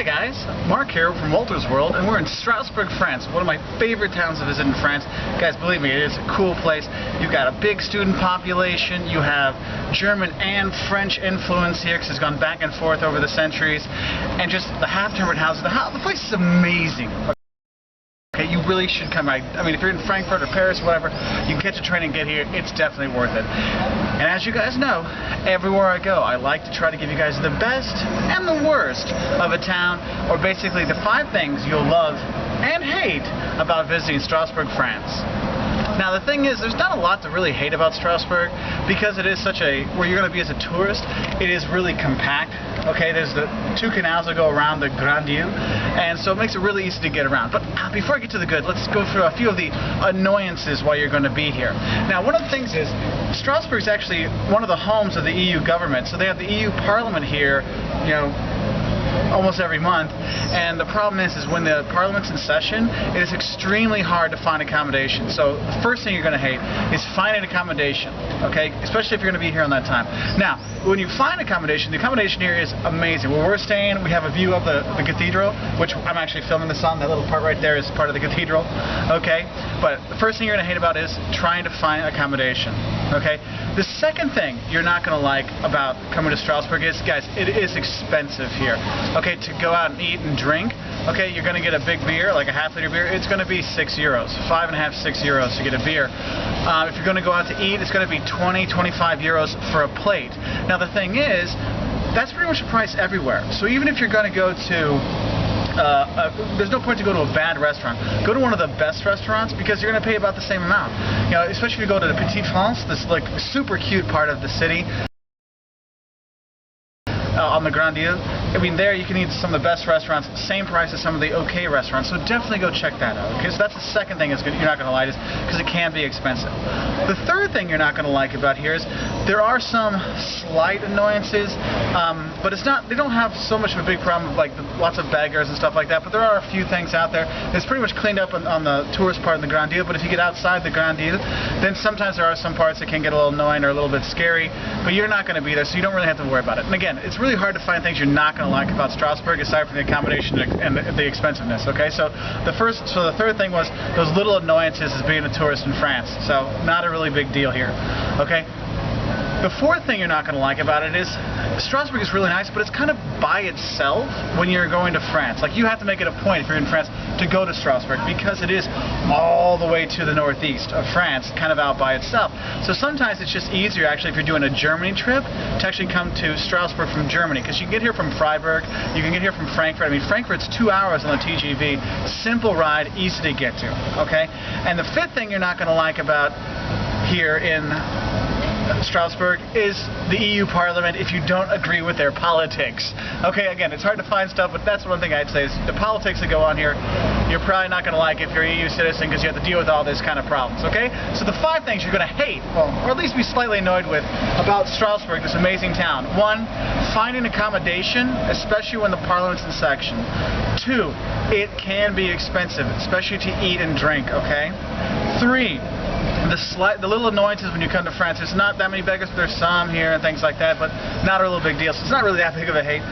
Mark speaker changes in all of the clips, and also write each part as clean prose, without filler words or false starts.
Speaker 1: guys, Mark here from Walter's World, and we're in Strasbourg, France, one of my favorite towns to visit in France. Guys, believe me, it is a cool place. You've got a big student population, you have German and French influence here because it's gone back and forth over the centuries, and just the half-timbered houses. The place is amazing. Okay, you really should come. I mean, if you're in Frankfurt or Paris, whatever, you can catch a train and get here. It's definitely worth it. And as you guys know, everywhere I go, I like to try to give you guys the best and the worst of a town, or basically the 5 things you'll love and hate about visiting Strasbourg, France. Now the thing is, there's not a lot to really hate about Strasbourg because it is such a, where you're going to be as a tourist, it is really compact. Okay, there's the 2 canals that go around the Grande, and so it makes it really easy to get around. But before I get to the good, let's go through a few of the annoyances while you're going to be here. Now, one of the things is, Strasbourg is actually one of the homes of the EU government, so they have the EU Parliament here, you know, almost every month, and the problem is when the Parliament's in session, it is extremely hard to find accommodation. So the first thing you're going to hate is finding accommodation, okay? Especially if you're going to be here on that time. Now, when you find accommodation, the accommodation here is amazing. Where we're staying, we have a view of the Cathedral, which I'm actually filming this on. That little part right there is part of the Cathedral, okay? But the first thing you're going to hate about is trying to find accommodation, okay? The second thing you're not going to like about coming to Strasbourg is, guys, it is expensive here. Okay, to go out and eat and drink, okay, you're going to get a big beer, like a half-liter beer, it's going to be €6, 5.5, €6 to get a beer. If you're going to go out to eat, it's going to be 20, 25 euros for a plate. Now the thing is, that's pretty much the price everywhere. So even if you're going to go to there's no point to go to a bad restaurant. Go to one of the best restaurants because you're going to pay about the same amount. You know, especially if you go to the Petite, this like super cute part of the city. On the Grande, I mean, there you can eat some of the best restaurants, same price as some of the okay restaurants, so definitely go check that out. Okay, so that's the second thing you're not going to like, is because it can be expensive. The third thing you're not going to like about here is there are some slight annoyances, but it's not. They don't have so much of a big problem with like lots of beggars and stuff like that. But there are a few things out there. It's pretty much cleaned up on the tourist part of the Grande. But if you get outside the Grande, then sometimes there are some parts that can get a little annoying or a little bit scary. But you're not going to be there, so you don't really have to worry about it. And again, it's really hard to find things you're not going to like about Strasbourg aside from the accommodation and the expensiveness. Okay, so the third thing was those little annoyances as being a tourist in France. So not a really big deal here. Okay. The fourth thing you're not going to like about it is Strasbourg is really nice, but it's kind of by itself when you're going to France. Like, you have to make it a point if you're in France to go to Strasbourg because it is all the way to the northeast of France, kind of out by itself. So sometimes it's just easier, actually, if you're doing a Germany trip, to actually come to Strasbourg from Germany, because you can get here from Freiburg, you can get here from Frankfurt. I mean, Frankfurt's 2 hours on the TGV, simple ride, easy to get to, okay? And the fifth thing you're not going to like about here in Strasbourg is the EU Parliament if you don't agree with their politics. Okay, again, it's hard to find stuff, but that's one thing I'd say is the politics that go on here, you're probably not going to like if you're an EU citizen because you have to deal with all this kind of problems, okay? So the 5 things you're going to hate, well, or at least be slightly annoyed with about Strasbourg, this amazing town. 1, finding accommodation, especially when the Parliament's in session. 2, it can be expensive, especially to eat and drink, okay? 3, the little annoyances when you come to France. There's not that many beggars, but there's some here and things like that, but not a real big deal, so it's not really that big of a hate.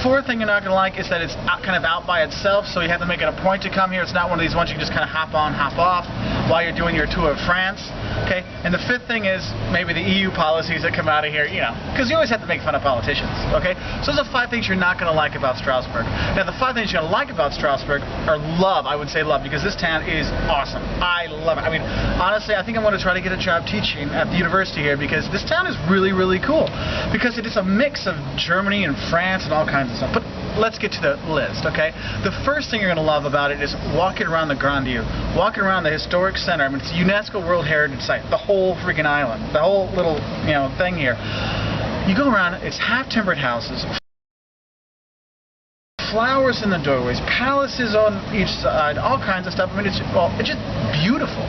Speaker 1: 4th thing you're not going to like is that it's kind of out by itself, so you have to make it a point to come here. It's not one of these ones you can just kind of hop on, hop off while you're doing your tour of France. Okay, and the 5th thing is maybe the EU policies that come out of here, you know, because you always have to make fun of politicians, okay? So those are 5 things you're not going to like about Strasbourg. Now, the 5 things you're going to like about Strasbourg are love, I would say love, because this town is awesome. I love it. I mean, honestly, I think I'm going to try to get a job teaching at the university here because this town is really, really cool, because it is a mix of Germany and France and all kinds of stuff. But let's get to the list, okay? The first thing you're going to love about it is walking around the Grande, walking around the historic center. I mean, it's a UNESCO World Heritage Site, the whole freaking island, the whole little, you know, thing here. You go around, it's half-timbered houses, flowers in the doorways, palaces on each side, all kinds of stuff. I mean, it's just beautiful.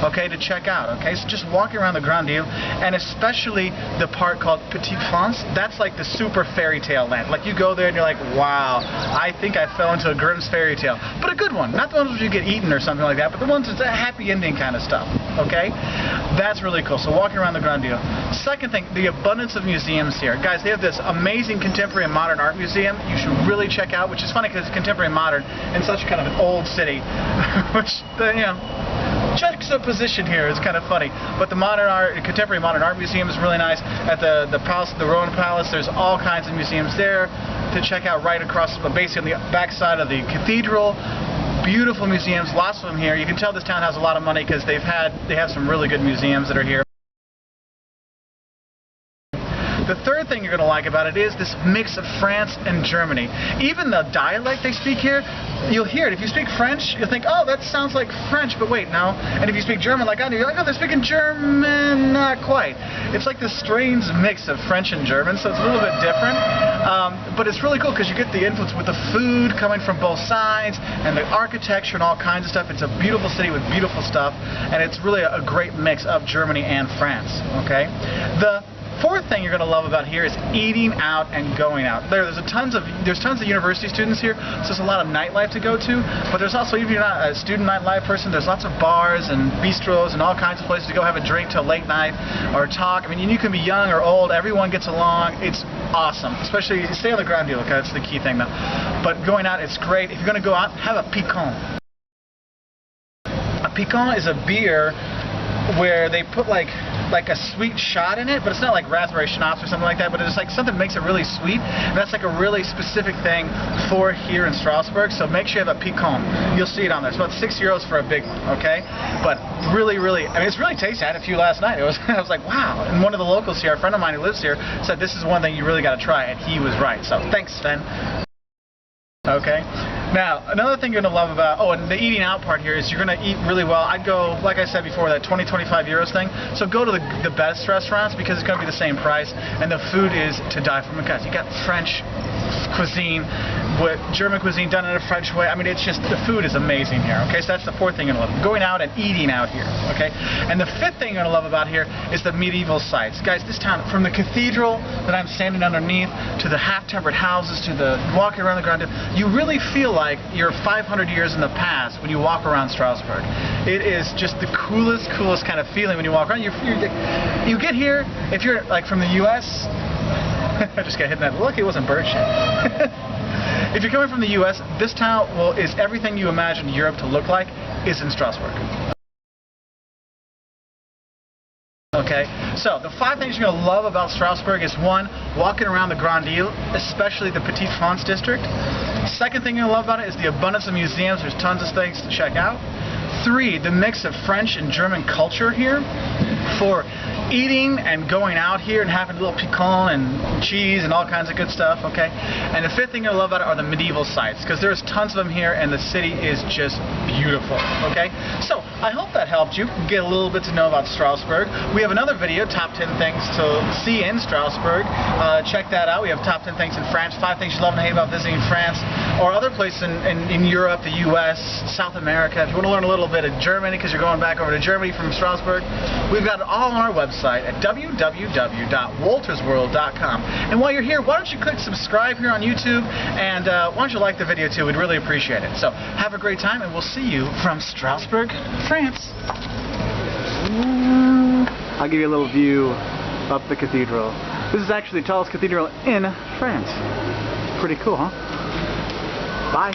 Speaker 1: okay, to check out, okay? So just walking around the Grande, and especially the part called Petite, that's like the super fairy tale land. Like, you go there and you're like, wow, I think I fell into a Grimm's fairy tale. But a good one, not the ones where you get eaten or something like that, but the ones that's a happy ending kind of stuff, okay? That's really cool. So walking around the Grande. Second thing, the abundance of museums here. Guys, they have this amazing contemporary and modern art museum you should really check out, which is funny because it's contemporary and modern in such kind of an old city, which, you know, juxtaposition here is kind of funny. But the contemporary modern art museum is really nice. At the palace, the Rowan Palace, there's all kinds of museums there to check out right across, basically on the backside of the cathedral. Beautiful museums, lots of them here. You can tell this town has a lot of money because they have some really good museums that are here. The third thing you're going to like about it is this mix of France and Germany. Even the dialect they speak here, you'll hear it. If you speak French, you'll think, oh, that sounds like French, but wait, no. And if you speak German like I do, you're like, oh, they're speaking German. Not quite. It's like this strange mix of French and German, so it's a little bit different. But it's really cool because you get the influence with the food coming from both sides and the architecture and all kinds of stuff. It's a beautiful city with beautiful stuff, and it's really a great mix of Germany and France, okay? The fourth thing you're going to love about here is eating out and going out. There's tons of university students here, so there's a lot of nightlife to go to, but there's also, even if you're not a student nightlife person, there's lots of bars and bistros and all kinds of places to go have a drink till late night or talk. I mean, you can be young or old, everyone gets along. It's awesome, especially stay on the Grande, okay? That's the key thing though. But going out, it's great. If you're going to go out, have a picon. A picon is a beer where they put like a sweet shot in it, but it's not like raspberry schnapps or something like that, but it's like something that makes it really sweet, and that's like a really specific thing for here in Strasbourg, so make sure you have a picon. You'll see it on there. It's about €6 for a big one, okay? But really, I mean, it's really tasty. I had a few last night. I was like, wow. And one of the locals here, a friend of mine who lives here, said this is one thing you really got to try, and he was right. So thanks, Sven. Okay. Now, another thing you're going to love about, and the eating out part here is you're going to eat really well. I'd go, like I said before, that 20-25 euros thing. So go to the best restaurants because it's going to be the same price, and the food is to die for. Because you got French cuisine with German cuisine done in a French way. I mean, it's just, the food is amazing here. Okay, so that's the fourth thing you're going to love. Going out and eating out here. Okay, and the fifth thing you're going to love about here is the Midieval Sights. Guys, this town, from the cathedral that I'm standing underneath to the half-tempered houses to the walking around the Grande, you really feel like you're 500 years in the past when you walk around Strasbourg. It is just the coolest kind of feeling when you walk around. You get here, if you're like from the U.S., I just got hit in that. Lucky it wasn't bird shit. If you're coming from the U.S., this town is everything you imagine Europe to look like is in Strasbourg. Okay, so the 5 things you're going to love about Strasbourg is 1, walking around the Grande, especially the Petite district. Second thing you're going to love about it is the abundance of museums. There's tons of things to check out. 3, the mix of French and German culture here. 4, eating and going out here and having a little picon and cheese and all kinds of good stuff, okay? And the 5th thing you'll love about it are the Midieval Sights, because there's tons of them here and the city is just beautiful, okay? So, I hope that helped you get a little bit to know about Strasbourg. We have another video, top 10 things to see in Strasbourg. Check that out. We have top 10 things in France, 5 things you love and hate about visiting France, or other places in Europe, the US, South America. If you want to learn a little bit of Germany, because you're going back over to Germany from Strasbourg, we've got it all on our website at www.woltersworld.com. And while you're here, why don't you click subscribe here on YouTube, and why don't you like the video too? We'd really appreciate it. So have a great time, and we'll see you from Strasbourg, France. I'll give you a little view up the cathedral. This is actually the tallest cathedral in France. Pretty cool, huh? Bye.